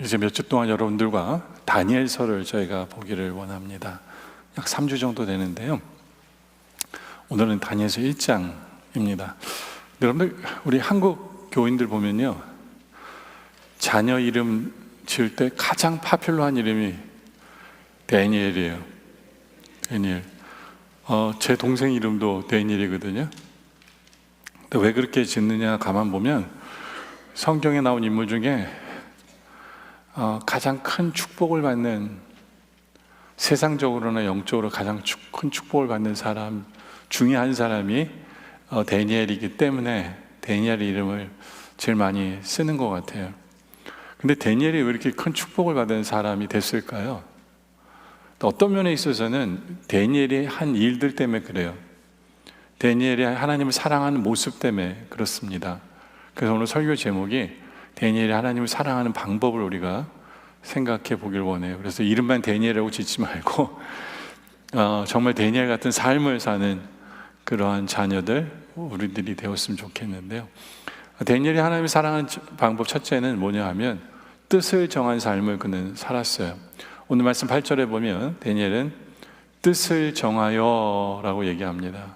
이제 몇 주 동안 여러분들과 다니엘서를 저희가 보기를 원합니다. 약 3주 정도 되는데요. 오늘은 다니엘서 1장입니다. 여러분들, 우리 한국 교인들 보면요, 자녀 이름 지을 때 가장 파퓰러한 이름이 데니엘이에요. 데니엘. 제 동생 이름도 데니엘이거든요. 근데 왜 그렇게 짓느냐 가만 보면 성경에 나온 인물 중에 가장 큰 축복을 받는, 세상적으로나 영적으로 가장 큰 축복을 받는 사람 중에 한 사람이 데니엘이기 때문에 데니엘의 이름을 제일 많이 쓰는 것 같아요. 근데 데니엘이 왜 이렇게 큰 축복을 받은 사람이 됐을까요? 또 어떤 면에 있어서는 데니엘이 한 일들 때문에 그래요. 데니엘이 하나님을 사랑하는 모습 때문에 그렇습니다. 그래서 오늘 설교 제목이 데니엘이 하나님을 사랑하는 방법을 우리가 생각해 보길 원해요. 그래서 이름만 데니엘이라고 짓지 말고 정말 데니엘 같은 삶을 사는 그러한 자녀들, 우리들이 되었으면 좋겠는데요. 데니엘이 하나님을 사랑하는 방법 첫째는 뭐냐 하면 뜻을 정한 삶을 그는 살았어요. 오늘 말씀 8절에 보면 데니엘은 뜻을 정하여 라고 얘기합니다.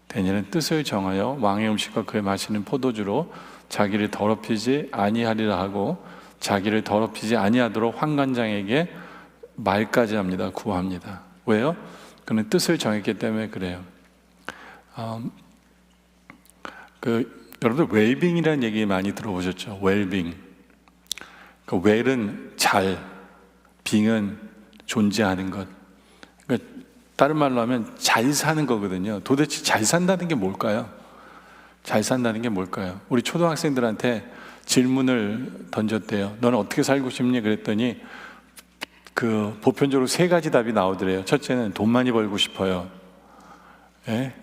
데니엘은 뜻을 정하여 왕의 음식과 그의 마시는 포도주로 자기를 더럽히지 아니하리라 하고 자기를 더럽히지 아니하도록 환관장에게 말까지 합니다. 구합니다. 왜요? 그는 뜻을 정했기 때문에 그래요. 여러분들 웰빙이라는 얘기 많이 들어보셨죠? 웰빙. 웰은 잘, 빙은 존재하는 것. 그러니까 다른 말로 하면 잘 사는 거거든요. 도대체 잘 산다는 게 뭘까요? 잘 산다는 게 뭘까요? 우리 초등학생들한테 질문을 던졌대요. 너는 어떻게 살고 싶니? 그랬더니 보편적으로 세 가지 답이 나오더래요. 첫째는 돈 많이 벌고 싶어요. 예?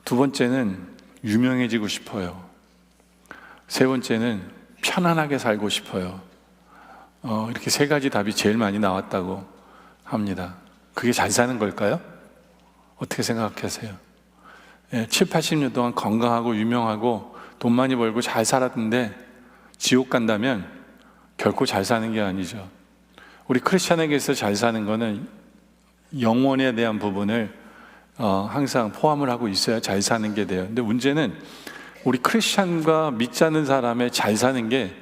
두 번째는 유명해지고 싶어요. 세 번째는 편안하게 살고 싶어요. 이렇게 세 가지 답이 제일 많이 나왔다고 합니다. 그게 잘 사는 걸까요? 어떻게 생각하세요? 7, 80년 동안 건강하고 유명하고 돈 많이 벌고 잘 살았는데 지옥 간다면 결코 잘 사는 게 아니죠. 우리 크리스찬에게서 잘 사는 거는 영혼에 대한 부분을 항상 포함을 하고 있어야 잘 사는 게 돼요. 근데 문제는 우리 크리스찬과 믿지 않는 사람의 잘 사는 게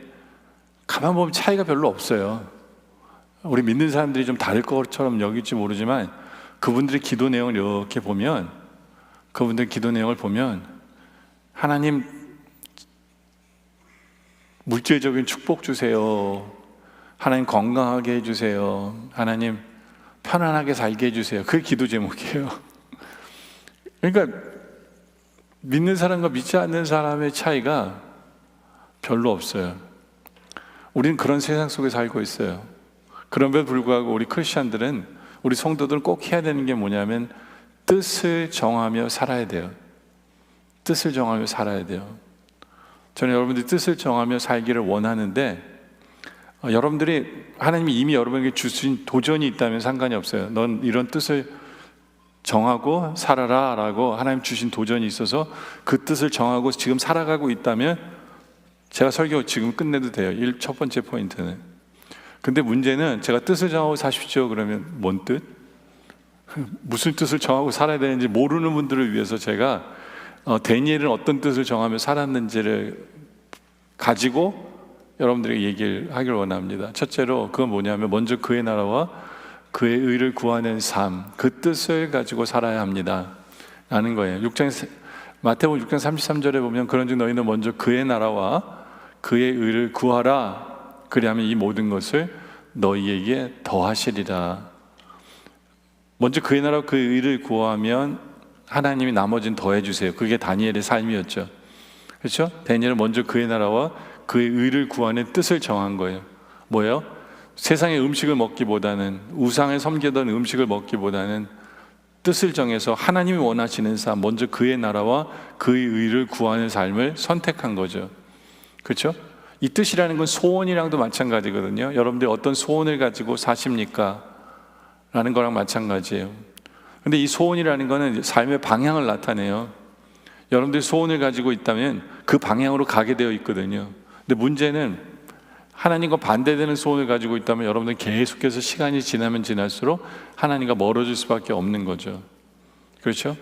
가만 보면 차이가 별로 없어요. 우리 믿는 사람들이 좀 다를 것처럼 여길지 모르지만 그분들의 기도 내용을 이렇게 보면, 그분들 기도 내용을 보면 하나님 물질적인 축복 주세요. 하나님 건강하게 해주세요. 하나님 편안하게 살게 해주세요. 그게 기도 제목이에요. 그러니까 믿는 사람과 믿지 않는 사람의 차이가 별로 없어요. 우리는 그런 세상 속에 살고 있어요. 그럼에도 불구하고 우리 크리스찬들은, 우리 성도들은 꼭 해야 되는 게 뭐냐면 뜻을 정하며 살아야 돼요. 뜻을 정하며 살아야 돼요. 저는 여러분들이 뜻을 정하며 살기를 원하는데, 여러분들이 하나님이 이미 여러분에게 주신 도전이 있다면 상관이 없어요. 넌 이런 뜻을 정하고 살아라 라고 하나님 주신 도전이 있어서 그 뜻을 정하고 지금 살아가고 있다면 제가 설교 지금 끝내도 돼요. 첫 번째 포인트는. 근데 문제는 제가 뜻을 정하고 사십시오 그러면 뭔 뜻? 무슨 뜻을 정하고 살아야 되는지 모르는 분들을 위해서 제가 데니엘은 어떤 뜻을 정하며 살았는지를 가지고 여러분들에게 얘기를 하길 원합니다. 첫째로 그건 뭐냐면 먼저 그의 나라와 그의 의를 구하는 삶, 그 뜻을 가지고 살아야 합니다 라는 거예요. 마태복음 6장 33절에 보면 그런즉 너희는 먼저 그의 나라와 그의 의를 구하라. 그리하면 이 모든 것을 너희에게 더하시리라. 먼저 그의 나라와 그의 의를 구하면 하나님이 나머지는 더해 주세요. 그게 다니엘의 삶이었죠. 그렇죠? 다니엘은 먼저 그의 나라와 그의 의를 구하는 뜻을 정한 거예요. 뭐예요? 세상의 음식을 먹기보다는, 우상을 섬기던 음식을 먹기보다는 뜻을 정해서 하나님이 원하시는 삶, 먼저 그의 나라와 그의 의를 구하는 삶을 선택한 거죠. 그렇죠? 이 뜻이라는 건 소원이랑도 마찬가지거든요. 여러분들 어떤 소원을 가지고 사십니까? 라는 거랑 마찬가지예요. 근데 이 소원이라는 거는 삶의 방향을 나타내요. 여러분들이 소원을 가지고 있다면 그 방향으로 가게 되어 있거든요. 근데 문제는 하나님과 반대되는 소원을 가지고 있다면 여러분들 계속해서 시간이 지나면 지날수록 하나님과 멀어질 수밖에 없는 거죠. 그렇죠?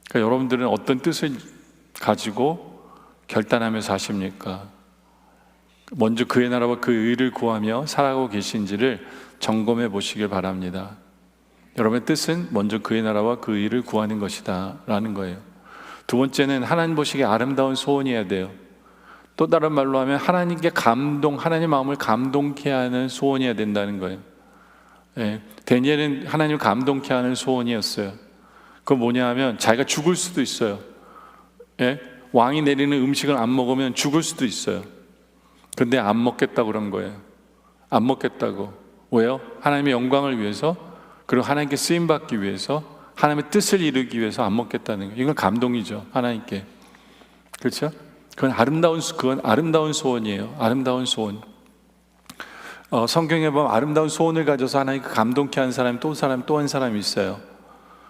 그러니까 여러분들은 어떤 뜻을 가지고 결단하며 사십니까? 먼저 그의 나라와 그 의를 구하며 살아가고 계신지를 점검해 보시길 바랍니다. 여러분의 뜻은 먼저 그의 나라와 그 의를 구하는 것이다 라는 거예요. 두 번째는 하나님 보시기에 아름다운 소원이어야 돼요. 또 다른 말로 하면 하나님께 하나님 마음을 감동케 하는 소원이어야 된다는 거예요. 다니엘은 하나님을 감동케 하는 소원이었어요. 그건 뭐냐 하면 자기가 죽을 수도 있어요. 왕이 내리는 음식을 안 먹으면 죽을 수도 있어요. 근데 안 먹겠다고 그런 거예요. 안 먹겠다고. 왜요? 하나님의 영광을 위해서, 그리고 하나님께 쓰임받기 위해서, 하나님의 뜻을 이루기 위해서 안 먹겠다는 거예요. 이건 감동이죠, 하나님께. 그렇죠? 그건 아름다운 소원이에요. 아름다운 소원. 성경에 보면 아름다운 소원을 가져서 하나님께 감동케 하는 사람이 또 한 사람이 있어요.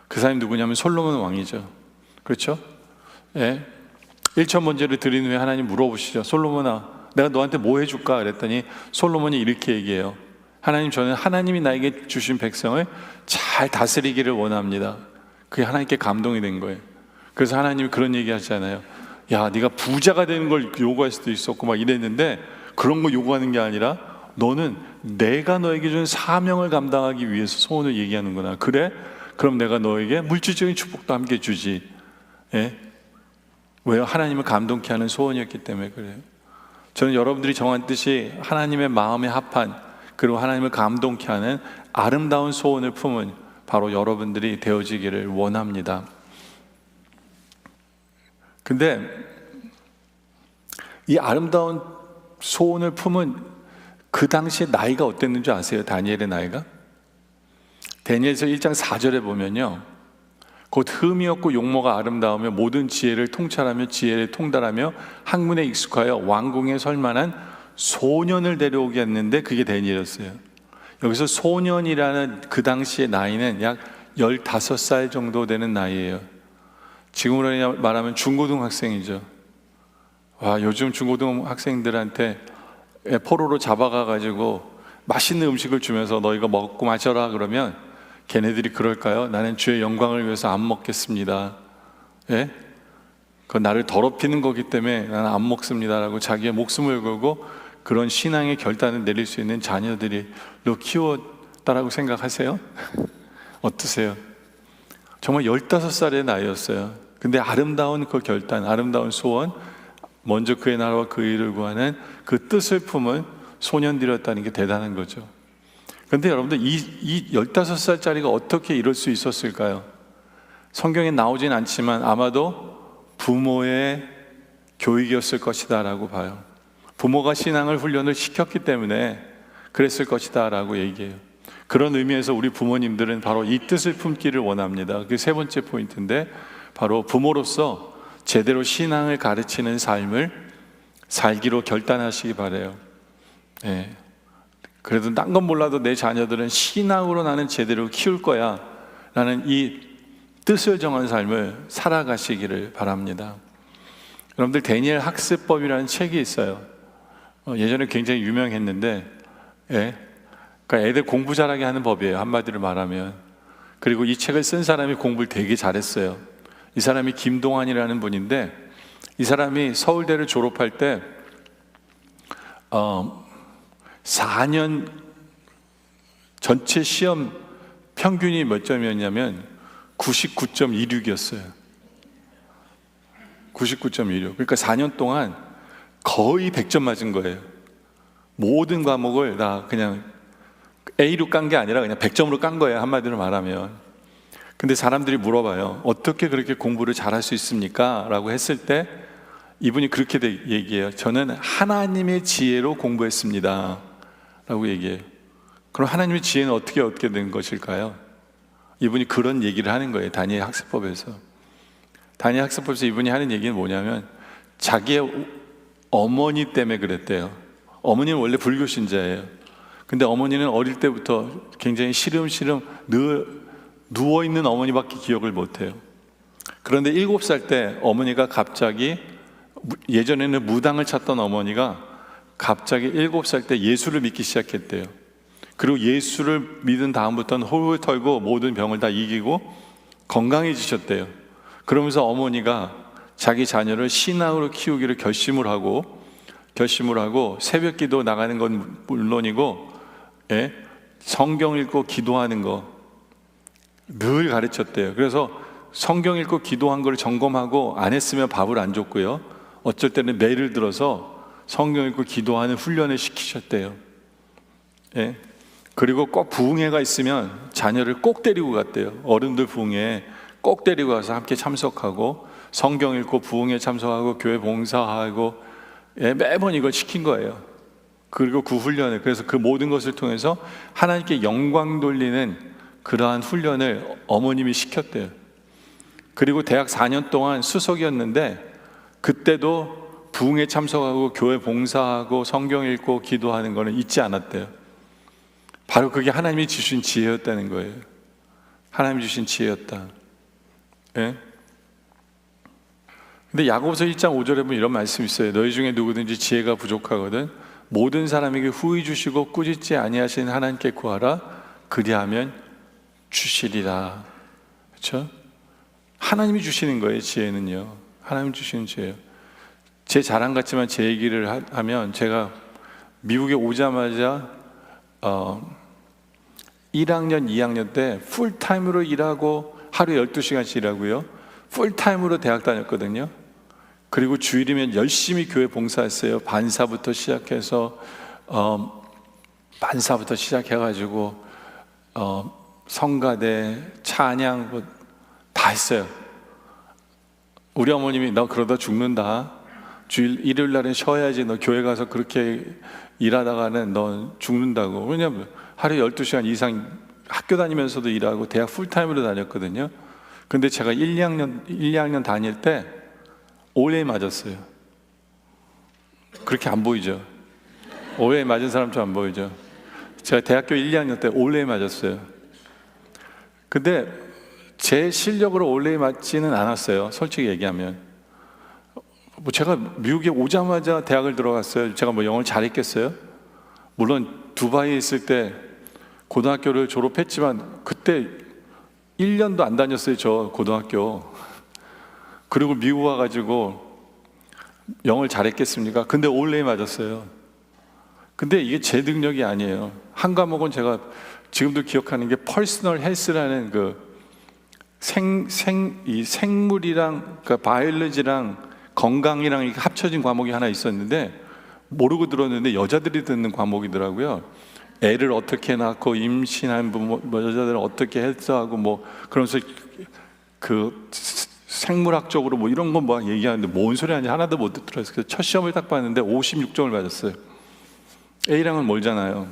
그 사람이 누구냐면 솔로몬 왕이죠. 그렇죠? 1천 번제를 드린 후에 하나님 물어보시죠. 솔로몬아, 내가 너한테 뭐 해줄까? 그랬더니 솔로몬이 이렇게 얘기해요. 하나님, 저는 하나님이 나에게 주신 백성을 잘 다스리기를 원합니다. 그게 하나님께 감동이 된 거예요. 그래서 하나님이 그런 얘기 하잖아요. 야, 네가 부자가 되는 걸 요구할 수도 있었고 막 이랬는데, 그런 거 요구하는 게 아니라 너는 내가 너에게 준 사명을 감당하기 위해서 소원을 얘기하는구나. 그래? 그럼 내가 너에게 물질적인 축복도 함께 주지. 왜요? 하나님을 감동케 하는 소원이었기 때문에 그래요. 저는 여러분들이 정한 뜻이 하나님의 마음에 합한, 그리고 하나님을 감동케 하는 아름다운 소원을 품은 바로 여러분들이 되어지기를 원합니다. 근데 이 아름다운 소원을 품은 그 당시에 나이가 어땠는지 아세요? 다니엘의 나이가? 다니엘서 1장 4절에 보면요, 곧 흠이 없고 용모가 아름다우며 모든 지혜를 통찰하며 지혜를 통달하며 학문에 익숙하여 왕궁에 설 만한 소년을 데려오게 했는데 그게 다니엘이었어요. 여기서 소년이라는 그 당시의 나이는 약 15살 정도 되는 나이예요. 지금으로 말하면 중고등학생이죠. 와, 요즘 중고등학생들한테 포로로 잡아가가지고 맛있는 음식을 주면서 너 이거 먹고 마셔라 그러면 걔네들이 그럴까요? 나는 주의 영광을 위해서 안 먹겠습니다. 그건 나를 더럽히는 거기 때문에 나는 안 먹습니다라고 자기의 목숨을 걸고 그런 신앙의 결단을 내릴 수 있는 자녀들이 키웠다라고 생각하세요? 어떠세요? 정말 15살의 나이였어요. 근데 아름다운 그 결단, 아름다운 소원, 먼저 그의 나라와 그 의를 구하는 그 뜻을 품은 소년들이었다는 게 대단한 거죠. 그런데 여러분들 이 15살짜리가 어떻게 이럴 수 있었을까요? 성경에 나오진 않지만 아마도 부모의 교육이었을 것이다 라고 봐요. 부모가 신앙을 훈련을 시켰기 때문에 그랬을 것이다 라고 얘기해요. 그런 의미에서 우리 부모님들은 바로 이 뜻을 품기를 원합니다. 그게 세 번째 포인트인데, 바로 부모로서 제대로 신앙을 가르치는 삶을 살기로 결단하시기 바라요. 그래도 딴 건 몰라도 내 자녀들은 신앙으로 나는 제대로 키울 거야 라는 이 뜻을 정한 삶을 살아가시기를 바랍니다. 여러분들, 다니엘 학습법이라는 책이 있어요. 예전에 굉장히 유명했는데, 그러니까 애들 공부 잘하게 하는 법이에요, 한마디로 말하면. 그리고 이 책을 쓴 사람이 공부를 되게 잘했어요. 이 사람이 김동환이라는 분인데, 이 사람이 서울대를 졸업할 때 4년 전체 시험 평균이 몇 점이었냐면 99.26이었어요. 99.26. 그러니까 4년 동안 거의 100점 맞은 거예요. 모든 과목을 다 그냥 A로 깐 게 아니라 그냥 100점으로 깐 거예요, 한마디로 말하면. 근데 사람들이 물어봐요. 어떻게 그렇게 공부를 잘할 수 있습니까? 라고 했을 때 이분이 그렇게 얘기해요. 저는 하나님의 지혜로 공부했습니다 라고 얘기해요. 그럼 하나님의 지혜는 어떻게 얻게 된 것일까요? 이분이 그런 얘기를 하는 거예요. 다니엘 학습법에서. 다니엘 학습법에서 이분이 하는 얘기는 뭐냐면, 자기의 어머니 때문에 그랬대요. 어머니는 원래 불교 신자예요. 근데 어머니는 어릴 때부터 굉장히 시름시름 늘 누워있는 어머니밖에 기억을 못해요. 그런데 7살 때 어머니가 갑자기, 예전에는 무당을 찾던 어머니가 갑자기 7살 때 예수를 믿기 시작했대요. 그리고 예수를 믿은 다음부터는 홀홀 털고 모든 병을 다 이기고 건강해지셨대요. 그러면서 어머니가 자기 자녀를 신앙으로 키우기를 결심을 하고 새벽 기도 나가는 건 물론이고, 예, 성경 읽고 기도하는 거 늘 가르쳤대요. 그래서 성경 읽고 기도한 걸 점검하고 안 했으면 밥을 안 줬고요. 어쩔 때는 매를 들어서 성경 읽고 기도하는 훈련을 시키셨대요. 예. 그리고 꼭 부흥회가 있으면 자녀를 꼭 데리고 갔대요. 어른들 부흥회 꼭 데리고 가서 함께 참석하고 성경 읽고 부흥회 참석하고 교회 봉사하고, 예, 매번 이걸 시킨 거예요. 그리고 그 훈련을, 그래서 그 모든 것을 통해서 하나님께 영광 돌리는 그러한 훈련을 어머님이 시켰대요. 그리고 대학 4년 동안 수석이었는데 그때도 부흥회 참석하고 교회 봉사하고 성경 읽고 기도하는 거는 잊지 않았대요. 바로 그게 하나님이 주신 지혜였다는 거예요. 하나님이 주신 지혜였다. 예? 근데 야고보서 1장 5절에 보면 이런 말씀이 있어요. 너희 중에 누구든지 지혜가 부족하거든 모든 사람에게 후히 주시고 꾸짖지 아니하신 하나님께 구하라. 그리하면 주시리라. 그렇죠? 하나님이 주시는 거예요. 지혜는요. 하나님이 주시는 지혜예요. 제 자랑 같지만 제 얘기를 하면, 제가 미국에 오자마자 1학년, 2학년 때 풀타임으로 일하고 하루에 12시간씩 일하고요. 풀타임으로 대학 다녔거든요. 그리고 주일이면 열심히 교회 봉사했어요. 반사부터 시작해가지고 성가대, 찬양 뭐 다 했어요. 우리 어머님이 너 그러다 죽는다. 일요일 날은 쉬어야지. 너 교회 가서 그렇게 일하다가는 너 죽는다고. 왜냐면 하루에 12시간 이상 학교 다니면서도 일하고 대학 풀타임으로 다녔거든요. 근데 제가 1, 2학년 다닐 때 오해에 맞았어요. 그렇게 안 보이죠? 오해에 맞은 사람 좀 안 보이죠? 제가 대학교 1, 2학년 때 오해에 맞았어요. 근데 제 실력으로 오해에 맞지는 않았어요. 솔직히 얘기하면. 뭐 제가 미국에 오자마자 대학을 들어갔어요. 제가 뭐 영어를 잘했겠어요? 물론 두바이에 있을 때 고등학교를 졸업했지만 그때 1년도 안 다녔어요. 저 고등학교. 그리고 미국 와가지고 영어를 잘했겠습니까? 근데 올레에 맞았어요. 근데 이게 제 능력이 아니에요. 한 과목은 제가 지금도 기억하는 게 퍼스널 헬스라는 그 생물이랑, 그러니까 바이올로지랑 건강이랑 이렇게 합쳐진 과목이 하나 있었는데 모르고 들었는데 여자들이 듣는 과목이더라고요. 애를 어떻게 낳고 임신한 여자들은 어떻게 헬스하고 뭐 그러면서 그 생물학적으로 뭐 이런 거 막 얘기하는데 뭔 소리 하는지 하나도 못 듣더라고요. 그래서 첫 시험을 딱 봤는데 56점을 맞았어요. A랑은 멀잖아요.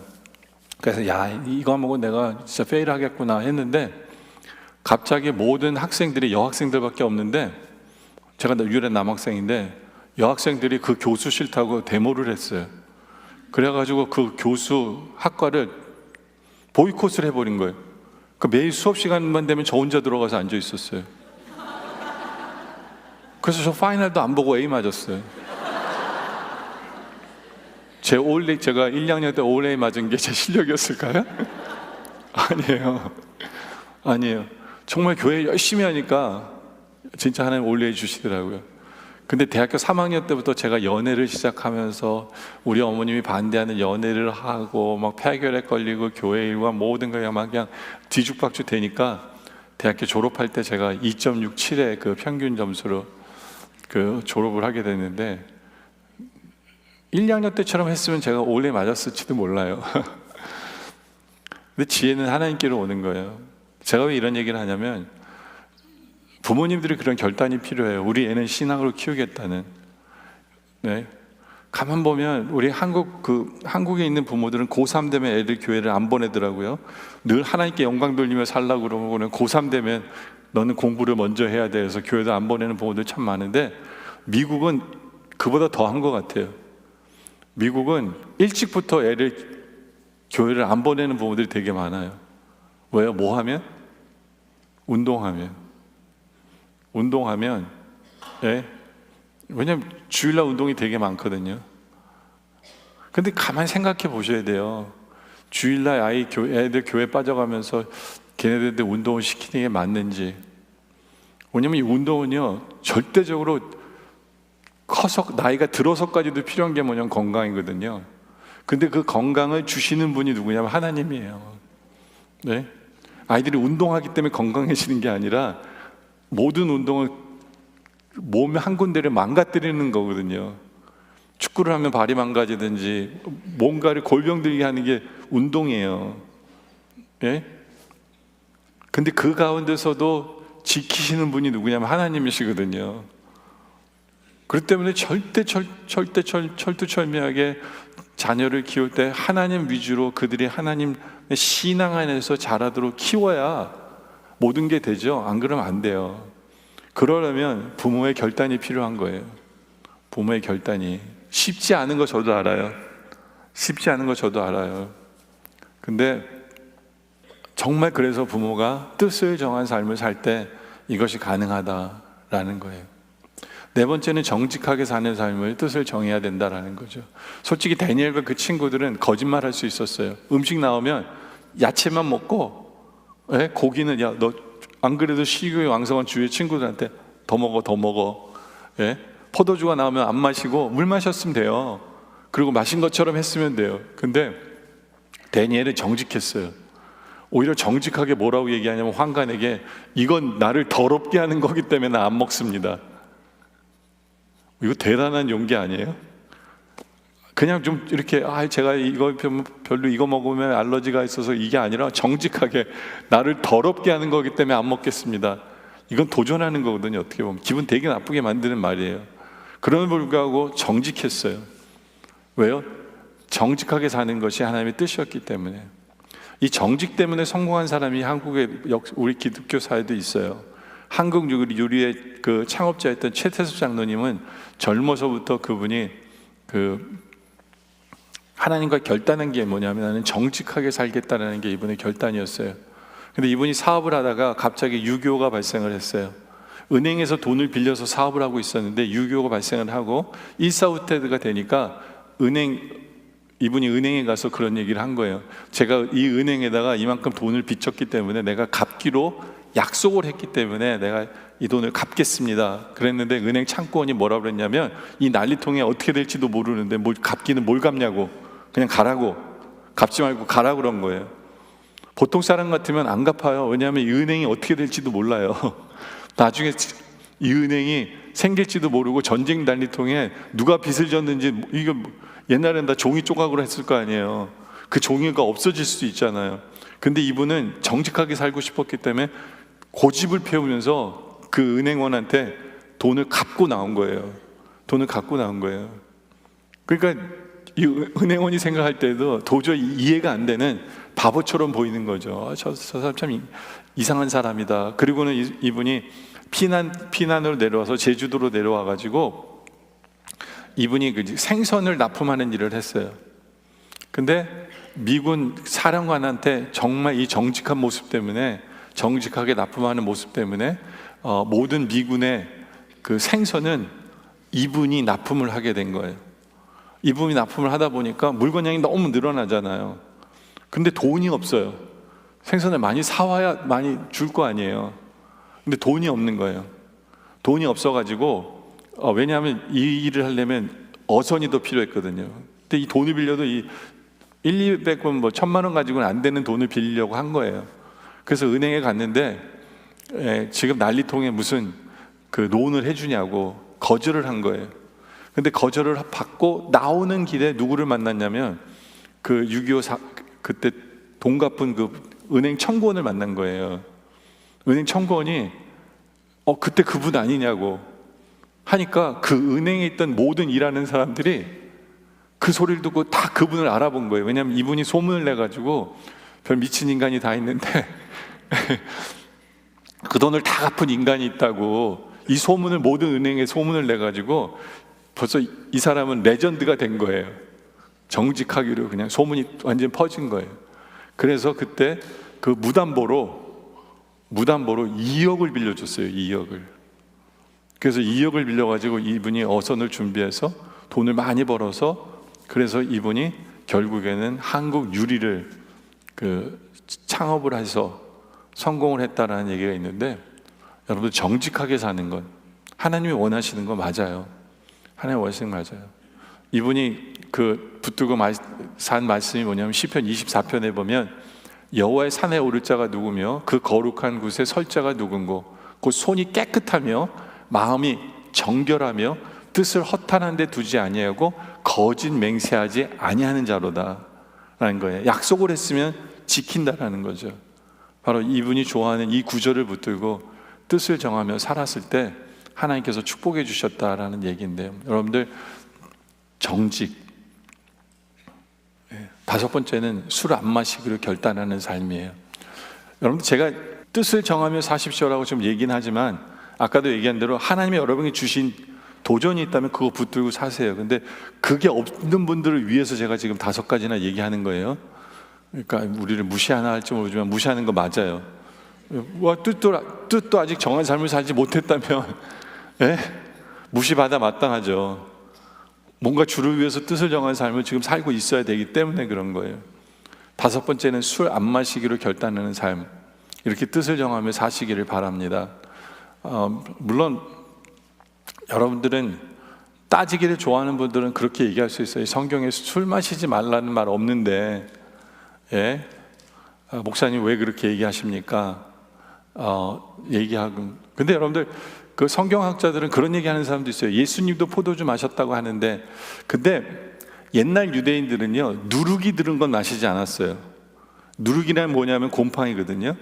그래서 야, 이 과목은 내가 진짜 페일 하겠구나 했는데 갑자기 모든 학생들이 여학생들밖에 없는데 제가 유일한 남학생인데 여학생들이 그 교수 싫다고 데모를 했어요. 그래가지고 그 교수 학과를 보이콧을 해버린 거예요. 그 매일 수업 시간만 되면 저 혼자 들어가서 앉아 있었어요. 그래서 저 파이널도 안 보고 A 맞았어요. 제가 1, 2학년 때 올레 맞은 게 제 실력이었을까요? 아니에요. 정말 교회 열심히 하니까 진짜 하나님 올레 주시더라고요. 근데 대학교 3학년 때부터 제가 연애를 시작하면서 우리 어머님이 반대하는 연애를 하고 막 폐결에 걸리고 교회 일과 모든 거에 막 그냥 뒤죽박죽 되니까 대학교 졸업할 때 제가 2.67의 그 평균 점수로 그 졸업을 하게 됐는데 1, 2학년 때처럼 했으면 제가 올해 맞았을지도 몰라요. 근데 지혜는 하나님께로 오는 거예요. 제가 왜 이런 얘기를 하냐면 부모님들이 그런 결단이 필요해요. 우리 애는 신앙으로 키우겠다는. 네. 가만 보면 우리 한국에 있는 부모들은 고3 되면 애들 교회를 안 보내더라고요. 늘 하나님께 영광 돌리며 살라고 그러면 고3 되면 너는 공부를 먼저 해야 돼 해서 교회도 안 보내는 부모들 참 많은데 미국은 그보다 더한 것 같아요. 미국은 일찍부터 애를 교회를 안 보내는 부모들이 되게 많아요. 왜요? 뭐 하면? 운동하면, 예? 왜냐면 주일날 운동이 되게 많거든요. 근데 가만히 생각해 보셔야 돼요. 주일날 애들 교회 빠져가면서 걔네들 운동을 시키는 게 맞는지. 왜냐면 이 운동은요, 절대적으로 나이가 들어서까지도 필요한 게 뭐냐면 건강이거든요. 근데 그 건강을 주시는 분이 누구냐면 하나님이에요. 네? 아이들이 운동하기 때문에 건강해지는 게 아니라 모든 운동을 몸 한 군데를 망가뜨리는 거거든요. 축구를 하면 발이 망가지든지 뭔가를 골병 들게 하는 게 운동이에요. 예? 근데 그 가운데서도 지키시는 분이 누구냐면 하나님이시거든요. 그렇기 때문에 철두철미하게 자녀를 키울 때 하나님 위주로 그들이 하나님의 신앙 안에서 자라도록 키워야 모든 게 되죠. 안 그러면 안 돼요. 그러려면 부모의 결단이 필요한 거예요. 부모의 결단이 쉽지 않은 거 저도 알아요. 쉽지 않은 거 저도 알아요. 근데 정말 그래서 부모가 뜻을 정한 삶을 살 때 이것이 가능하다라는 거예요. 네 번째는 정직하게 사는 삶을 뜻을 정해야 된다라는 거죠. 솔직히 다니엘과 그 친구들은 거짓말할 수 있었어요. 음식 나오면 야채만 먹고, 고기는 야 너 안 그래도 식욕이 왕성한 주위의 친구들한테 더 먹어. 포도주가 나오면 안 마시고 물 마셨으면 돼요. 그리고 마신 것처럼 했으면 돼요. 근데 다니엘은 정직했어요. 오히려 정직하게 뭐라고 얘기하냐면 환관에게 이건 나를 더럽게 하는 거기 때문에 나 안 먹습니다. 이거 대단한 용기 아니에요? 그냥 좀 이렇게 제가 이거 별로 이거 먹으면 알러지가 있어서 이게 아니라 정직하게 나를 더럽게 하는 거기 때문에 안 먹겠습니다. 이건 도전하는 거거든요. 어떻게 보면 기분 되게 나쁘게 만드는 말이에요. 그럼에도 불구하고 정직했어요. 왜요? 정직하게 사는 것이 하나님의 뜻이었기 때문에. 이 정직 때문에 성공한 사람이 한국의 우리 기독교 사회도 있어요. 한국 유리의 그 창업자였던 최태수 장로님은 젊어서부터 그분이 하나님과 결단한 게 뭐냐면 나는 정직하게 살겠다는 게 이분의 결단이었어요. 근데 이분이 사업을 하다가 갑자기 유교가 발생을 했어요. 은행에서 돈을 빌려서 사업을 하고 있었는데 유교가 발생을 하고 일사후퇴가 되니까 이분이 은행에 가서 그런 얘기를 한 거예요. 제가 이 은행에다가 이만큼 돈을 빚졌기 때문에 내가 갚기로 약속을 했기 때문에 내가 이 돈을 갚겠습니다. 그랬는데 은행 창구원이 뭐라 그랬냐면 이 난리통에 어떻게 될지도 모르는데 뭘 갚기는 뭘 갚냐고, 그냥 가라고, 갚지 말고 가라고 그런 거예요. 보통 사람 같으면 안 갚아요. 왜냐하면 이 은행이 어떻게 될지도 몰라요. 나중에 이 은행이 생길지도 모르고 전쟁 난리통에 누가 빚을 졌는지, 이거 옛날엔 다 종이 조각으로 했을 거 아니에요. 그 종이가 없어질 수도 있잖아요. 근데 이분은 정직하게 살고 싶었기 때문에 고집을 피우면서 그 은행원한테 돈을 갚고 나온 거예요. 돈을 갖고 나온 거예요. 그러니까 이 은행원이 생각할 때도 도저히 이해가 안 되는 바보처럼 보이는 거죠. 저 사람 참 이상한 사람이다. 그리고는 이분이 피난으로 내려와서 제주도로 내려와 가지고 이분이 그 생선을 납품하는 일을 했어요. 근데 미군 사령관한테 정말 이 정직한 모습 때문에, 정직하게 납품하는 모습 때문에 모든 미군의 그 생선은 이분이 납품을 하게 된 거예요. 이분이 납품을 하다 보니까 물건량이 너무 늘어나잖아요. 근데 돈이 없어요. 생선을 많이 사와야 많이 줄 거 아니에요. 근데 돈이 없는 거예요. 돈이 없어가지고 왜냐하면 이 일을 하려면 어선이 더 필요했거든요. 근데 이 돈을 빌려도 이 1,200원 뭐 1,000만 원 가지고는 안 되는 돈을 빌리려고 한 거예요. 그래서 은행에 갔는데 지금 난리통에 무슨 그 론을 해주냐고 거절을 한 거예요. 근데 거절을 받고 나오는 길에 누구를 만났냐면 그 6.25 그때 돈 갚은 그 은행 청구원을 만난 거예요. 은행 청구원이 그때 그분 아니냐고 하니까 그 은행에 있던 모든 일하는 사람들이 그 소리를 듣고 다 그분을 알아본 거예요. 왜냐하면 이분이 소문을 내가지고 별 미친 인간이 다 있는데 그 돈을 다 갚은 인간이 있다고 이 소문을 모든 은행에 소문을 내가지고 벌써 이 사람은 레전드가 된 거예요. 정직하기로 그냥 소문이 완전 퍼진 거예요. 그래서 그때 그 무담보로 2억을 빌려줬어요. 2억을. 그래서 2억을 빌려가지고 이분이 어선을 준비해서 돈을 많이 벌어서 그래서 이분이 결국에는 한국 유리를 창업을 해서 성공을 했다라는 얘기가 있는데, 여러분들 정직하게 사는 건 하나님이 원하시는 건 맞아요. 하나님 원하시는 건 맞아요. 이분이 붙들고 산 말씀이 뭐냐면 시편 24편에 보면 여호와의 산에 오를 자가 누구며 그 거룩한 곳에 설 자가 누군고 곧 손이 깨끗하며 마음이 정결하며 뜻을 허탄한 데 두지 아니하고 거짓 맹세하지 아니하는 자로다 라는 거예요. 약속을 했으면 지킨다라는 거죠. 바로 이분이 좋아하는 이 구절을 붙들고 뜻을 정하며 살았을 때 하나님께서 축복해 주셨다라는 얘기인데요. 여러분들 정직, 다섯 번째는 술 안 마시기로 결단하는 삶이에요. 여러분들 제가 뜻을 정하며 사십시오라고 좀 얘기는 하지만 아까도 얘기한 대로 하나님이 여러분에게 주신 도전이 있다면 그거 붙들고 사세요. 근데 그게 없는 분들을 위해서 제가 지금 5가지나 얘기하는 거예요. 그러니까 우리를 무시하나 할지 모르지만 무시하는 거 맞아요. 뜻도 아직 정한 삶을 살지 못했다면 무시받아 마땅하죠. 뭔가 주를 위해서 뜻을 정한 삶을 지금 살고 있어야 되기 때문에 그런 거예요. 5번째는 술 안 마시기로 결단하는 삶. 이렇게 뜻을 정하며 사시기를 바랍니다. 물론 여러분들은 따지기를 좋아하는 분들은 그렇게 얘기할 수 있어요. 성경에 술 마시지 말라는 말 없는데 목사님 왜 그렇게 얘기하십니까? 얘기하고. 근데 여러분들 그 성경학자들은 그런 얘기하는 사람도 있어요. 예수님도 포도주 마셨다고 하는데, 근데 옛날 유대인들은요 누룩이 들은 건 마시지 않았어요. 누룩이란 뭐냐면 곰팡이거든요.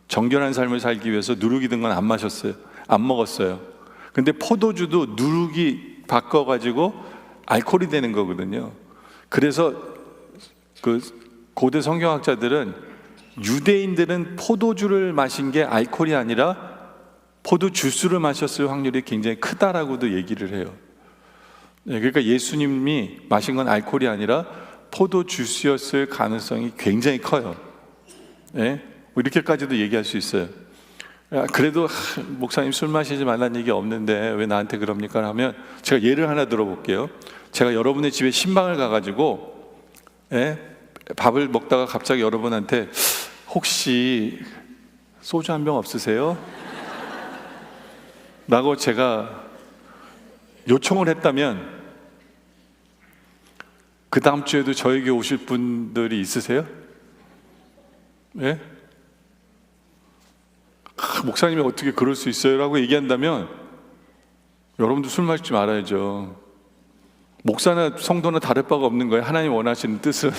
정결한 삶을 살기 위해서 누룩이 든 건 안 마셨어요. 안 먹었어요. 근데 포도주도 누룩이 바꿔가지고 알코올이 되는 거거든요. 그래서 그 고대 성경학자들은 유대인들은 포도주를 마신 게 알코올이 아니라 포도 주스를 마셨을 확률이 굉장히 크다라고도 얘기를 해요. 그러니까 예수님이 마신 건 알코올이 아니라 포도 주스였을 가능성이 굉장히 커요. 이렇게까지도 얘기할 수 있어요. 그래도 목사님 술 마시지 말라는 얘기 없는데 왜 나한테 그럽니까? 하면 제가 예를 하나 들어볼게요. 제가 여러분의 집에 신방을 가가지고 밥을 먹다가 갑자기 여러분한테 혹시 소주 한 병 없으세요? 라고 제가 요청을 했다면 그 다음 주에도 저에게 오실 분들이 있으세요? 목사님이 어떻게 그럴 수 있어요? 라고 얘기한다면 여러분도 술 마시지 말아야죠. 목사나 성도나 다를 바가 없는 거예요. 하나님 원하시는 뜻은.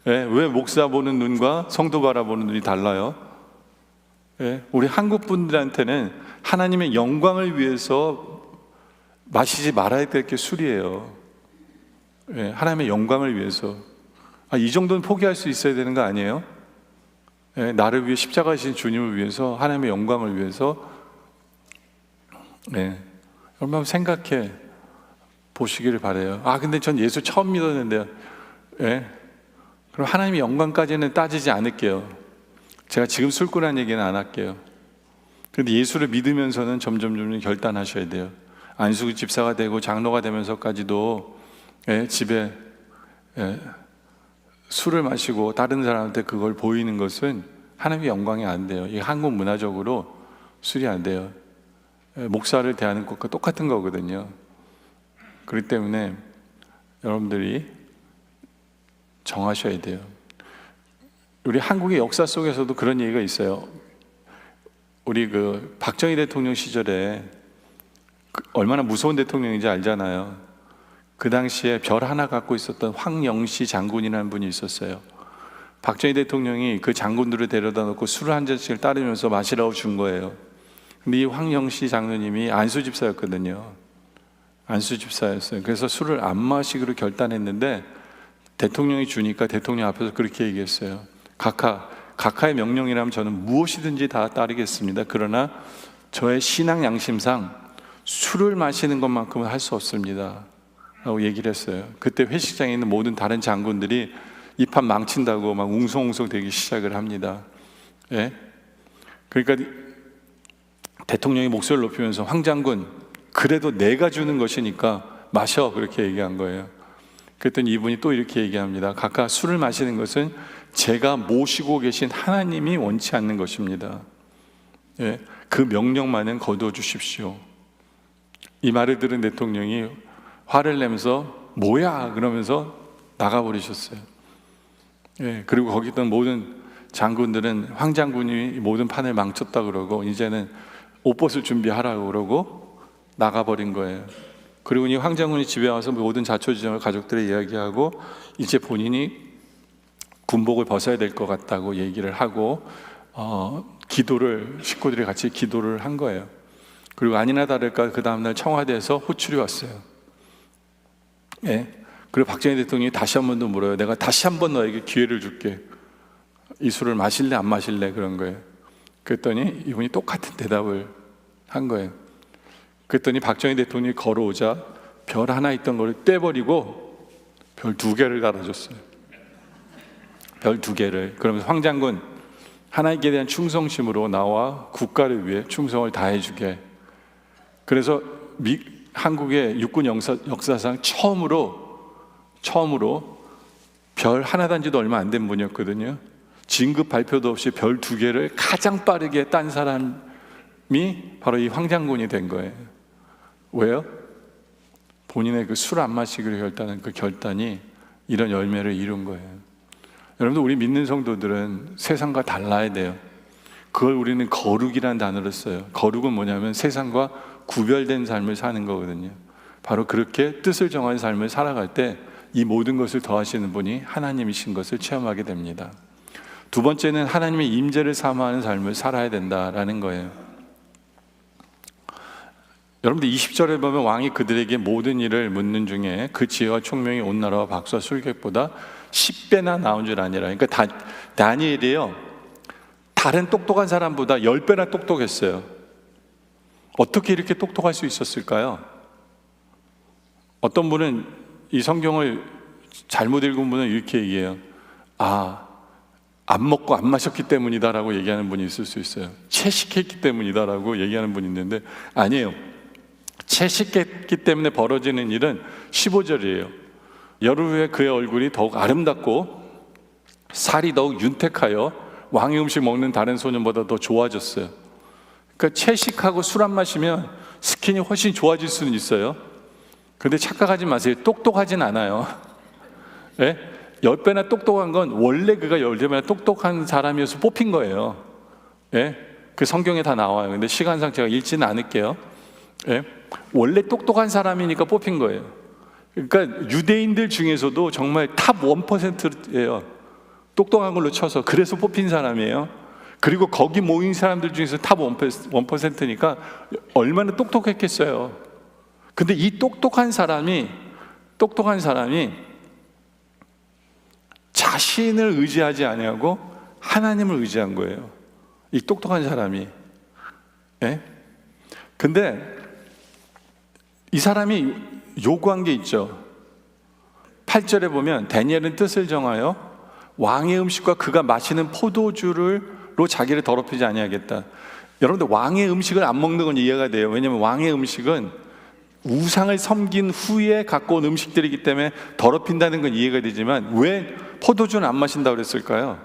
왜 목사 보는 눈과 성도 바라보는 눈이 달라요? 우리 한국 분들한테는 하나님의 영광을 위해서 마시지 말아야 될 게 술이에요. 하나님의 영광을 위해서. 이 정도는 포기할 수 있어야 되는 거 아니에요? 나를 위해 십자가이신 주님을 위해서, 하나님의 영광을 위해서. 여러분 한번 생각해 보시기를 바라요. 근데 전 예수 처음 믿었는데요. 그럼 하나님의 영광까지는 따지지 않을게요. 제가 지금 술꾼한 얘기는 안 할게요. 그런데 예수를 믿으면서는 점점 결단하셔야 돼요. 안수구 집사가 되고 장로가 되면서까지도 집에 술을 마시고 다른 사람한테 그걸 보이는 것은 하나님의 영광이 안 돼요. 이 한국 문화적으로 술이 안 돼요. 목사를 대하는 것과 똑같은 거거든요. 그렇기 때문에 여러분들이 정하셔야 돼요. 우리 한국의 역사 속에서도 그런 얘기가 있어요. 우리 박정희 대통령 시절에 얼마나 무서운 대통령인지 알잖아요. 그 당시에 별 하나 갖고 있었던 황영시 장군이라는 분이 있었어요. 박정희 대통령이 그 장군들을 데려다 놓고 술을 한 잔씩을 따르면서 마시라고 준 거예요. 근데 이 황영시 장로님이 안수 집사였거든요. 안수 집사였어요. 그래서 술을 안 마시기로 결단했는데 대통령이 주니까 대통령 앞에서 그렇게 얘기했어요. 각하의 명령이라면 저는 무엇이든지 다 따르겠습니다. 그러나 저의 신앙 양심상 술을 마시는 것만큼은 할 수 없습니다 라고 얘기를 했어요. 그때 회식장에 있는 모든 다른 장군들이 이 판 망친다고 막 웅성웅성 되기 시작을 합니다. 그러니까 대통령이 목소리를 높이면서 황 장군, 그래도 내가 주는 것이니까 마셔, 그렇게 얘기한 거예요. 그랬더니 이분이 또 이렇게 얘기합니다. 각각 술을 마시는 것은 제가 모시고 계신 하나님이 원치 않는 것입니다. 예, 그 명령만은 거두어 주십시오. 이 말을 들은 대통령이 화를 내면서 뭐야 그러면서 나가버리셨어요. 예, 그리고 거기 있던 모든 장군들은 황장군이 모든 판을 망쳤다 그러고 이제는 옷벗을 준비하라고 그러고 나가버린 거예요. 그리고 이 황장군이 집에 와서 모든 자초지종을 가족들에 이야기하고 이제 본인이 군복을 벗어야 될 것 같다고 얘기를 하고 기도를 식구들이 같이 기도를 한 거예요. 그리고 아니나 다를까 그 다음날 청와대에서 호출이 왔어요. 예. 그리고 박정희 대통령이 다시 한 번 더 물어요. 내가 다시 한 번 너에게 기회를 줄게. 이 술을 마실래 안 마실래 그런 거예요. 그랬더니 이분이 똑같은 대답을 한 거예요. 그랬더니 박정희 대통령이 걸어오자 별 하나 있던 걸 떼버리고 별 2개를 달아줬어요. 별 2개를. 그러면서 황장군, 하나님께 대한 충성심으로 나와 국가를 위해 충성을 다해주게. 그래서 한국의 육군 역사상 처음으로 별 하나 단지도 얼마 안 된 분이었거든요. 진급 발표도 없이 별 2개를 가장 빠르게 딴 사람이 바로 이 황장군이 된 거예요. 왜요? 본인의 그 술 안 마시기로 결단한 그 결단이 이런 열매를 이룬 거예요. 여러분들, 우리 믿는 성도들은 세상과 달라야 돼요. 그걸 우리는 거룩이라는 단어를 써요. 거룩은 뭐냐면 세상과 구별된 삶을 사는 거거든요. 바로 그렇게 뜻을 정한 삶을 살아갈 때 이 모든 것을 더하시는 분이 하나님이신 것을 체험하게 됩니다. 두 번째는 하나님의 임재를 사모하는 삶을 살아야 된다라는 거예요. 여러분들 20절에 보면 왕이 그들에게 모든 일을 묻는 중에 그 지혜와 총명이 온 나라와 박수와 술객보다 10배나 나온 줄 아니라. 그러니까 다니엘이요, 다른 똑똑한 사람보다 10배나 똑똑했어요. 어떻게 이렇게 똑똑할 수 있었을까요? 어떤 분은 이 성경을 잘못 읽은 분은 이렇게 얘기해요. 안 먹고 안 마셨기 때문이다라고 얘기하는 분이 있을 수 있어요. 채식했기 때문이다라고 얘기하는 분이 있는데 아니에요. 채식했기 때문에 벌어지는 일은 15절이에요. 열흘 후에 그의 얼굴이 더욱 아름답고 살이 더욱 윤택하여 왕의 음식 먹는 다른 소년보다 더 좋아졌어요. 그러니까 채식하고 술 안 마시면 스킨이 훨씬 좋아질 수는 있어요. 그런데 착각하지 마세요. 똑똑하진 않아요. 네? 10배나 똑똑한 건 원래 그가 10배나 똑똑한 사람이어서 뽑힌 거예요. 네? 그 성경에 다 나와요. 근데 시간상 제가 읽지는 않을게요. 네? 원래 똑똑한 사람이니까 뽑힌 거예요. 그러니까 유대인들 중에서도 정말 탑 1%예요. 똑똑한 걸로 쳐서. 그래서 뽑힌 사람이에요. 그리고 거기 모인 사람들 중에서 탑 1%니까 얼마나 똑똑했겠어요. 근데 이 똑똑한 사람이 자신을 의지하지 아니하고 하나님을 의지한 거예요. 이 똑똑한 사람이. 예? 근데 이 사람이 요구한 게 있죠. 8절에 보면 다니엘은 뜻을 정하여 왕의 음식과 그가 마시는 포도주로 자기를 더럽히지 아니하겠다. 여러분들, 왕의 음식을 안 먹는 건 이해가 돼요. 왜냐하면 왕의 음식은 우상을 섬긴 후에 갖고 온 음식들이기 때문에 더럽힌다는 건 이해가 되지만 왜 포도주는 안 마신다고 그랬을까요?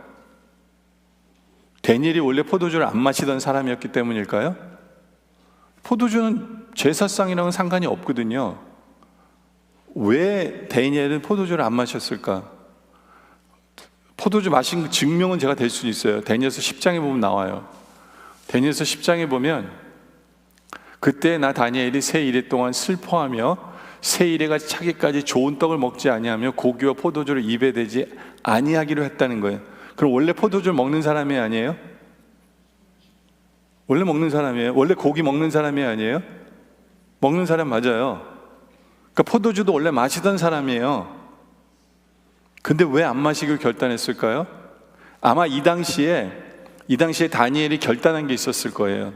다니엘이 원래 포도주를 안 마시던 사람이었기 때문일까요? 포도주는 제사상이랑은 상관이 없거든요. 왜 다니엘은 포도주를 안 마셨을까? 포도주 마신 증명은 제가 될 수 있어요. 다니엘서 10장에 보면 나와요. 다니엘서 10장에 보면 그때 나 다니엘이 새 이래 동안 슬퍼하며 새 이래가 차기까지 좋은 떡을 먹지 아니하며 고기와 포도주를 입에 대지 아니하기로 했다는 거예요. 그럼 원래 포도주를 먹는 사람이 아니에요? 원래 먹는 사람이에요? 원래 고기 먹는 사람이 아니에요? 먹는 사람 맞아요. 그러니까 포도주도 원래 마시던 사람이에요. 근데 왜 안 마시기로 결단했을까요? 아마 이 당시에 다니엘이 결단한 게 있었을 거예요.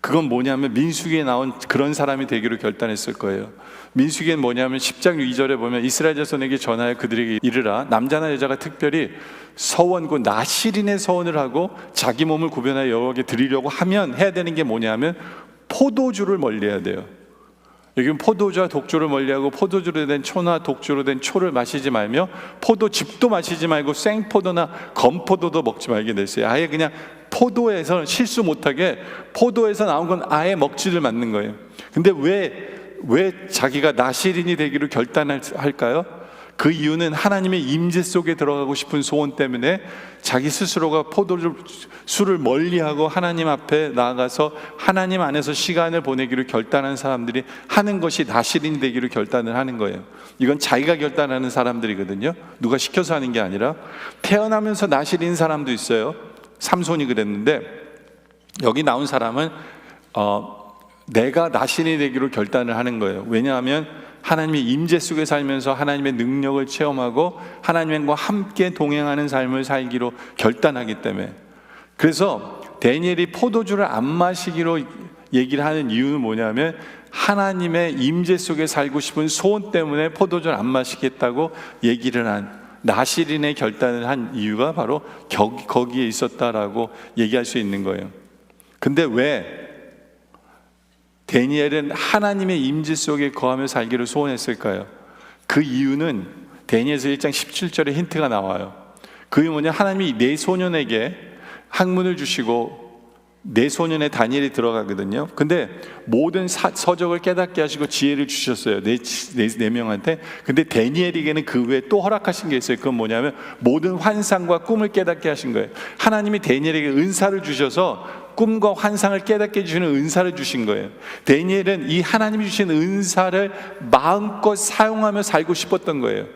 그건 뭐냐면 민수기에 나온 그런 사람이 되기로 결단했을 거예요. 민수기는 뭐냐면 10장 2절에 보면 이스라엘 자손에게 전하여 그들에게 이르라. 남자나 여자가 특별히 서원 곧 나실인의 서원을 하고 자기 몸을 구별하여 여호와께 드리려고 하면 해야 되는 게 뭐냐면 포도주를 멀리해야 돼요. 여기는 포도주와 독주를 멀리하고 포도주로 된 초나 독주로 된 초를 마시지 말며 포도즙도 마시지 말고 생포도나 건포도도 먹지 말게 됐어요. 아예 그냥 포도에서 실수 못하게 포도에서 나온 건 아예 먹지를 않는 거예요. 근데 왜 자기가 나실인이 되기로 결단할까요? 그 이유는 하나님의 임재 속에 들어가고 싶은 소원 때문에 자기 스스로가 포도주를 멀리하고 하나님 앞에 나아가서 하나님 안에서 시간을 보내기로 결단한 사람들이 하는 것이 나실인 되기로 결단을 하는 거예요. 이건 자기가 결단하는 사람들이거든요. 누가 시켜서 하는 게 아니라. 태어나면서 나실인 사람도 있어요. 삼손이 그랬는데, 여기 나온 사람은 내가 나실이 되기로 결단을 하는 거예요. 왜냐하면 하나님의 임재 속에 살면서 하나님의 능력을 체험하고 하나님과 함께 동행하는 삶을 살기로 결단하기 때문에. 그래서 다니엘이 포도주를 안 마시기로 얘기를 하는 이유는 뭐냐면 하나님의 임재 속에 살고 싶은 소원 때문에 포도주를 안 마시겠다고 얘기를 한, 나실인의 결단을 한 이유가 바로 거기에 있었다라고 얘기할 수 있는 거예요. 근데 왜 다니엘은 하나님의 임재 속에 거하며 살기를 소원했을까요? 그 이유는 다니엘서 1장 17절에 힌트가 나와요. 그게 뭐냐, 하나님이 내 소년에게 학문을 주시고 내 소년의 다니엘이 들어가거든요. 근데 모든 서적을 깨닫게 하시고 지혜를 주셨어요. 네 명한테. 근데 다니엘에게는 그 외에 또 허락하신 게 있어요. 그건 뭐냐면 모든 환상과 꿈을 깨닫게 하신 거예요. 하나님이 다니엘에게 은사를 주셔서 꿈과 환상을 깨닫게 해주시는 은사를 주신 거예요. 다니엘은 이 하나님이 주신 은사를 마음껏 사용하며 살고 싶었던 거예요.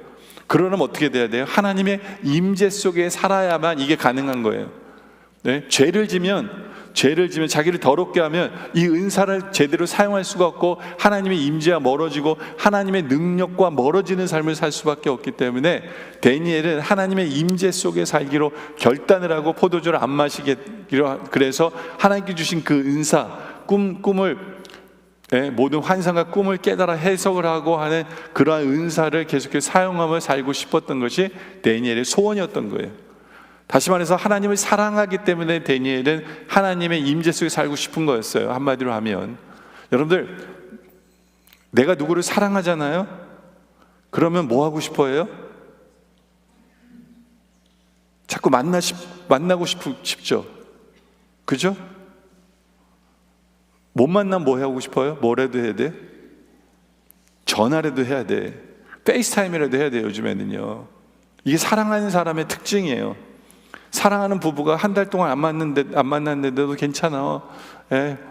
그러려면 어떻게 돼야 돼요? 하나님의 임재 속에 살아야만 이게 가능한 거예요. 네? 죄를 지면 자기를 더럽게 하면 이 은사를 제대로 사용할 수가 없고 하나님의 임재와 멀어지고 하나님의 능력과 멀어지는 삶을 살 수밖에 없기 때문에 다니엘은 하나님의 임재 속에 살기로 결단을 하고 포도주를 안 마시기로, 그래서 하나님께 주신 그 은사, 꿈을 모든 환상과 꿈을 깨달아 해석을 하고 하는 그러한 은사를 계속해서 사용하며 살고 싶었던 것이 다니엘의 소원이었던 거예요. 다시 말해서 하나님을 사랑하기 때문에 다니엘은 하나님의 임재 속에 살고 싶은 거였어요. 한마디로 하면, 여러분들, 내가 누구를 사랑하잖아요? 그러면 뭐 하고 싶어요? 자꾸 만나고 싶죠? 그죠? 못 만나면 뭐 하고 싶어요? 뭐라도 해야 돼? 전화라도 해야 돼. 페이스타임이라도 해야 돼요. 요즘에는요. 이게 사랑하는 사람의 특징이에요. 사랑하는 부부가 한 달 동안 안 만났는데도 괜찮아.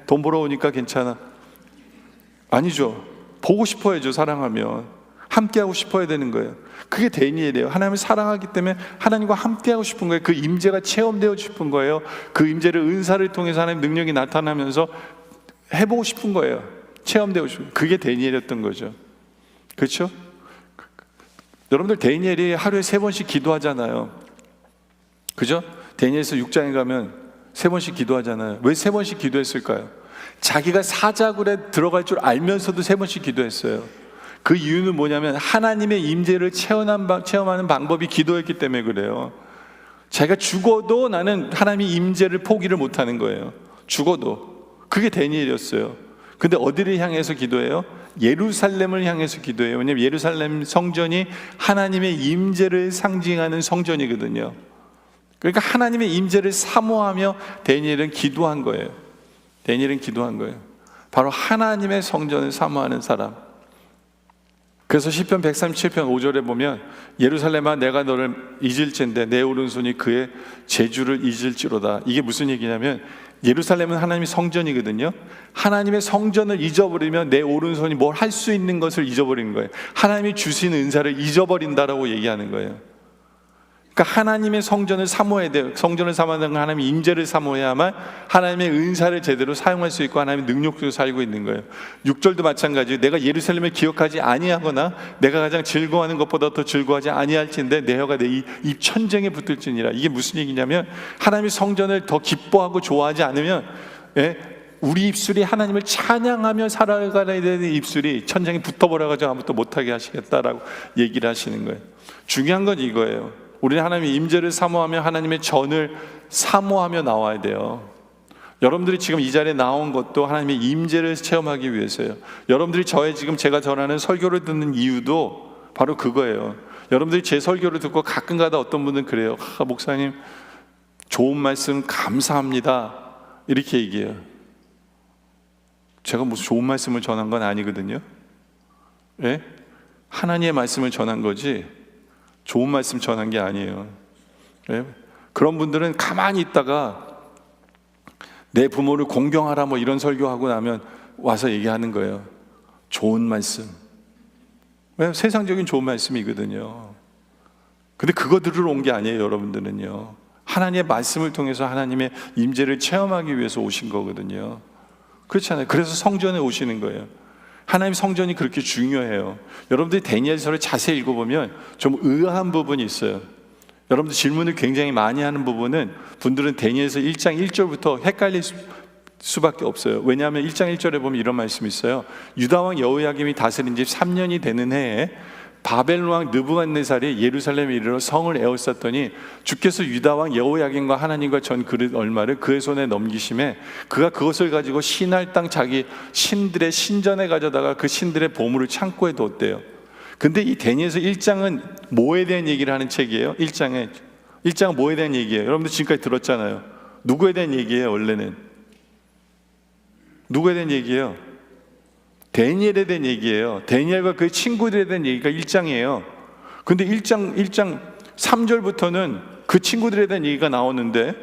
돈 벌어오니까 괜찮아. 아니죠. 보고 싶어야죠. 사랑하면 함께하고 싶어야 되는 거예요. 그게 다니엘이에요. 하나님을 사랑하기 때문에 하나님과 함께하고 싶은 거예요. 그 임재가 체험되고 싶은 거예요. 그 임재를 은사를 통해서 하나님 능력이 나타나면서 해보고 싶은 거예요. 체험되고 싶은, 그게 다니엘이었던 거죠. 그렇죠? 여러분들, 다니엘이 하루에 3번씩 기도하잖아요. 그죠? 다니엘서 6장에 가면 3번씩 기도하잖아요. 왜 3번씩 기도했을까요? 자기가 사자굴에 들어갈 줄 알면서도 3번씩 기도했어요. 그 이유는 뭐냐면 하나님의 임재를 체험하는 방법이 기도였기 때문에 그래요. 자기가 죽어도 나는 하나님의 임재를 포기를 못하는 거예요. 죽어도. 그게 다니엘이었어요. 근데 어디를 향해서 기도해요? 예루살렘을 향해서 기도해요. 왜냐하면 예루살렘 성전이 하나님의 임재를 상징하는 성전이거든요. 그러니까 하나님의 임재를 사모하며 다니엘은 기도한 거예요. 다니엘은 기도한 거예요. 바로 하나님의 성전을 사모하는 사람. 그래서 시편 137편 5절에 보면 예루살렘아 내가 너를 잊을진데 내 오른손이 그의 재주를 잊을지로다. 이게 무슨 얘기냐면 예루살렘은 하나님의 성전이거든요. 하나님의 성전을 잊어버리면 내 오른손이 뭘 할 수 있는 것을 잊어버리는 거예요. 하나님이 주신 은사를 잊어버린다라고 얘기하는 거예요. 그러니까 하나님의 성전을 사모해야 돼요. 성전을 사모하는 건 하나님의 임재를 사모해야만 하나님의 은사를 제대로 사용할 수 있고 하나님의 능력으로 살고 있는 거예요. 6절도 마찬가지예요. 내가 예루살렘을 기억하지 아니하거나 내가 가장 즐거워하는 것보다 더 즐거워하지 아니할진대 내 혀가 내 입 천정에 붙을지니라. 이게 무슨 얘기냐면 하나님의 성전을 더 기뻐하고 좋아하지 않으면 우리 입술이 하나님을 찬양하며 살아가야 되는 입술이 천장에 붙어버려가지고 아무것도 못하게 하시겠다라고 얘기를 하시는 거예요. 중요한 건 이거예요. 우리는 하나님의 임재를 사모하며 하나님의 전을 사모하며 나와야 돼요. 여러분들이 지금 이 자리에 나온 것도 하나님의 임재를 체험하기 위해서예요. 여러분들이 제가 전하는 설교를 듣는 이유도 바로 그거예요. 여러분들이 제 설교를 듣고 가끔가다 어떤 분은 그래요. 목사님 좋은 말씀 감사합니다 이렇게 얘기해요. 제가 무슨 좋은 말씀을 전한 건 아니거든요. 예? 하나님의 말씀을 전한 거지 좋은 말씀 전한 게 아니에요. 예? 그런 분들은 가만히 있다가 내 부모를 공경하라 뭐 이런 설교하고 나면 와서 얘기하는 거예요. 좋은 말씀. 왜? 세상적인 좋은 말씀이거든요. 근데 그거 들으러 온 게 아니에요. 여러분들은요, 하나님의 말씀을 통해서 하나님의 임재를 체험하기 위해서 오신 거거든요. 그렇잖아요. 그래서 성전에 오시는 거예요. 하나님 성전이 그렇게 중요해요. 여러분들이 다니엘서를 자세히 읽어보면 좀 의아한 부분이 있어요. 여러분들 질문을 굉장히 많이 하는 부분은 분들은 다니엘서 1장 1절부터 헷갈릴 수밖에 없어요. 왜냐하면 1장 1절에 보면 이런 말씀이 있어요. 유다왕 여호야김이 다스린 지 3년이 되는 해에 바벨론 왕 느부갓네살이 예루살렘에 이르러 성을 에워쌌더니 주께서 유다왕 여호야김과 하나님과 전 그릇 얼마를 그의 손에 넘기심에 그가 그것을 가지고 신할 땅 자기 신들의 신전에 가져다가 그 신들의 보물을 창고에 뒀대요. 근데 이 다니엘서 1장은 뭐에 대한 얘기를 하는 책이에요? 1장은 뭐에 대한 얘기예요? 여러분들 지금까지 들었잖아요. 누구에 대한 얘기예요? 원래는 누구에 대한 얘기예요? 다니엘에 대한 얘기예요. 다니엘과 그의 친구들에 대한 얘기가 1장이에요. 근데 1장 3절부터는 그 친구들에 대한 얘기가 나오는데,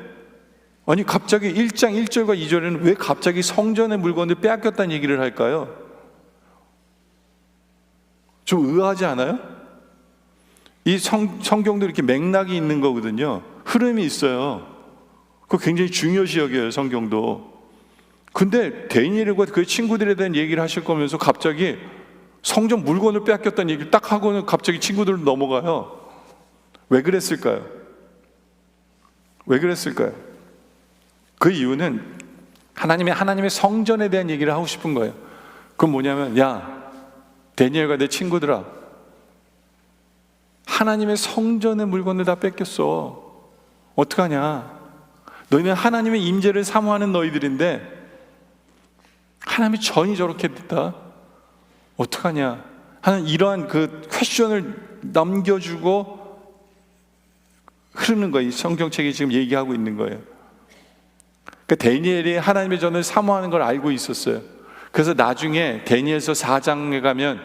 아니 갑자기 1장 1절과 2절에는 왜 갑자기 성전의 물건을 빼앗겼다는 얘기를 할까요? 좀 의아하지 않아요? 이 성경도 이렇게 맥락이 있는 거거든요. 흐름이 있어요. 그거 굉장히 중요시 여겨요, 성경도. 근데 다니엘과 그의 친구들에 대한 얘기를 하실 거면서 갑자기 성전 물건을 빼앗겼다는 얘기를 딱 하고는 갑자기 친구들로 넘어가요. 왜 그랬을까요? 왜 그랬을까요? 그 이유는 하나님의 성전에 대한 얘기를 하고 싶은 거예요. 그건 뭐냐면, 야 다니엘과 내 친구들아, 하나님의 성전의 물건을 다 뺏겼어. 어떡하냐? 너희는 하나님의 임재를 사모하는 너희들인데 하나님의 전이 저렇게 됐다. 어떡하냐? 하는 이러한 그 퀘션을 남겨주고 흐르는 거예요. 이 성경책이 지금 얘기하고 있는 거예요. 그러니까 다니엘이 하나님의 전을 사모하는 걸 알고 있었어요. 그래서 나중에 다니엘서 4장에 가면,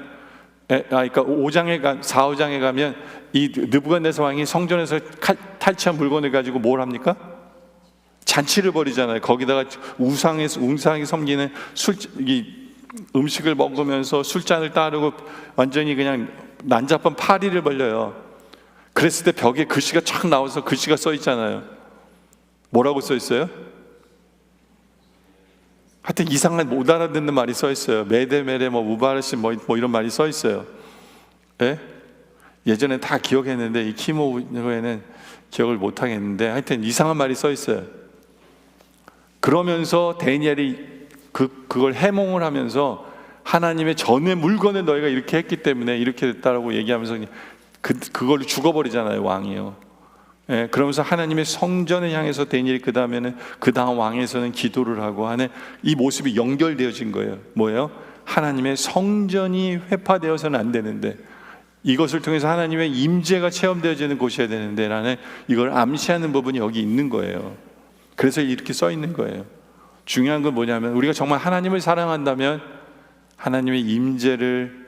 그러니까 4장에 가면 이 느부갓네살 왕이 성전에서 탈취한 물건을 가지고 뭘 합니까? 잔치를 벌이잖아요. 거기다가 우상이 섬기는 음식을 먹으면서 술잔을 따르고 완전히 그냥 난잡한 파리를 벌려요. 그랬을 때 벽에 글씨가 쫙 나와서 글씨가 써 있잖아요. 뭐라고 써 있어요? 하여튼 이상한 못 알아듣는 말이 써 있어요. 메데메레 우바르시 이런 말이 써 있어요. 예? 예전에 다 기억했는데 이 키모에는 기억을 못 하겠는데 하여튼 이상한 말이 써 있어요. 그러면서 다니엘이 그걸 해몽을 하면서 하나님의 전의 물건을 너희가 이렇게 했기 때문에 이렇게 됐다라고 얘기하면서 그걸로 죽어버리잖아요, 왕이요. 예, 그러면서 하나님의 성전을 향해서 다니엘이 그 다음 왕에서는 기도를 하고 하는 이 모습이 연결되어진 거예요. 뭐예요? 하나님의 성전이 회파되어서는 안 되는데 이것을 통해서 하나님의 임재가 체험되어지는 곳이어야 되는데 라는 이걸 암시하는 부분이 여기 있는 거예요. 그래서 이렇게 써 있는 거예요. 중요한 건 뭐냐면 우리가 정말 하나님을 사랑한다면 하나님의 임재를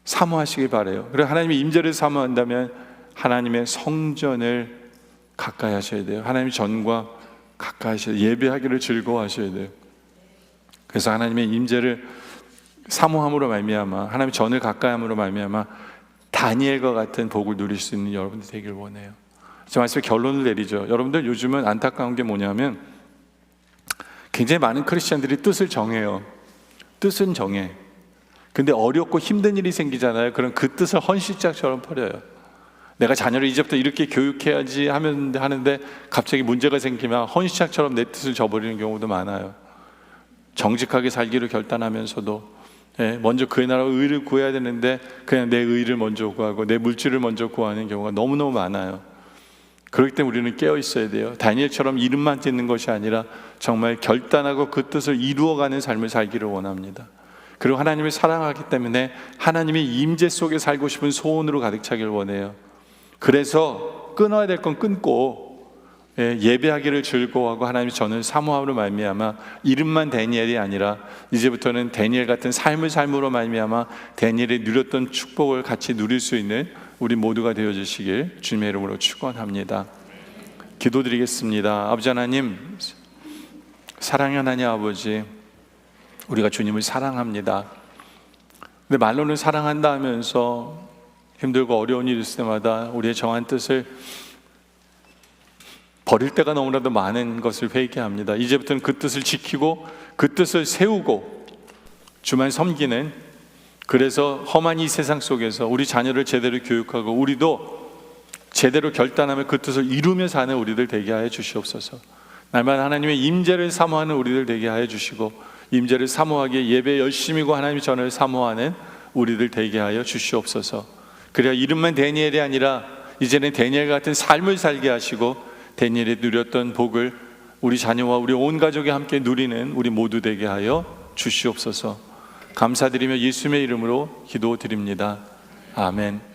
사모하시길 바라요. 그리고 하나님의 임재를 사모한다면 하나님의 성전을 가까이 하셔야 돼요. 하나님의 전과 가까이 하셔야 돼요. 예배하기를 즐거워하셔야 돼요. 그래서 하나님의 임재를 사모함으로 말미암아 하나님의 전을 가까이 함으로 말미암아 다니엘과 같은 복을 누릴 수 있는 여러분들 되길 원해요. 제 말씀에 결론을 내리죠. 여러분들 요즘은 안타까운 게 뭐냐면 굉장히 많은 크리스천들이 뜻을 정해요. 뜻은 정해. 근데 어렵고 힘든 일이 생기잖아요. 그럼 그 뜻을 헌신짝처럼 버려요. 내가 자녀를 이제부터 이렇게 교육해야지 하는데 갑자기 문제가 생기면 헌신짝처럼 내 뜻을 저버리는 경우도 많아요. 정직하게 살기를 결단하면서도 먼저 그의 나라 의를 구해야 되는데 그냥 내 의를 먼저 구하고 내 물질을 먼저 구하는 경우가 너무너무 많아요. 그렇기 때문에 우리는 깨어 있어야 돼요. 다니엘처럼 이름만 짓는 것이 아니라 정말 결단하고 그 뜻을 이루어가는 삶을 살기를 원합니다. 그리고 하나님을 사랑하기 때문에 하나님의 임재 속에 살고 싶은 소원으로 가득 차기를 원해요. 그래서 끊어야 될 건 끊고 예배하기를 즐거워하고 하나님이 저는 사모함으로 말미암아 이름만 다니엘이 아니라 이제부터는 다니엘 같은 삶을 삶으로 말미암아 다니엘이 누렸던 축복을 같이 누릴 수 있는 우리 모두가 되어주시길 주님의 이름으로 축원합니다. 기도드리겠습니다. 아버지 하나님, 사랑의 하나님 아버지, 우리가 주님을 사랑합니다. 근데 말로는 사랑한다 하면서 힘들고 어려운 일이 있을 때마다 우리의 정한 뜻을 버릴 때가 너무나도 많은 것을 회개합니다. 이제부터는 그 뜻을 지키고 그 뜻을 세우고 주만 섬기는, 그래서 험한 이 세상 속에서 우리 자녀를 제대로 교육하고 우리도 제대로 결단하며 그 뜻을 이루며 사는 우리들 되게 하여 주시옵소서. 날마다 하나님의 임재를 사모하는 우리들 되게 하여 주시고, 임재를 사모하기에 예배 열심히고 하나님의 전을 사모하는 우리들 되게 하여 주시옵소서. 그래야 이름만 다니엘이 아니라 이제는 다니엘 같은 삶을 살게 하시고 다니엘이 누렸던 복을 우리 자녀와 우리 온 가족이 함께 누리는 우리 모두 되게 하여 주시옵소서. 감사드리며 예수님의 이름으로 기도드립니다. 아멘.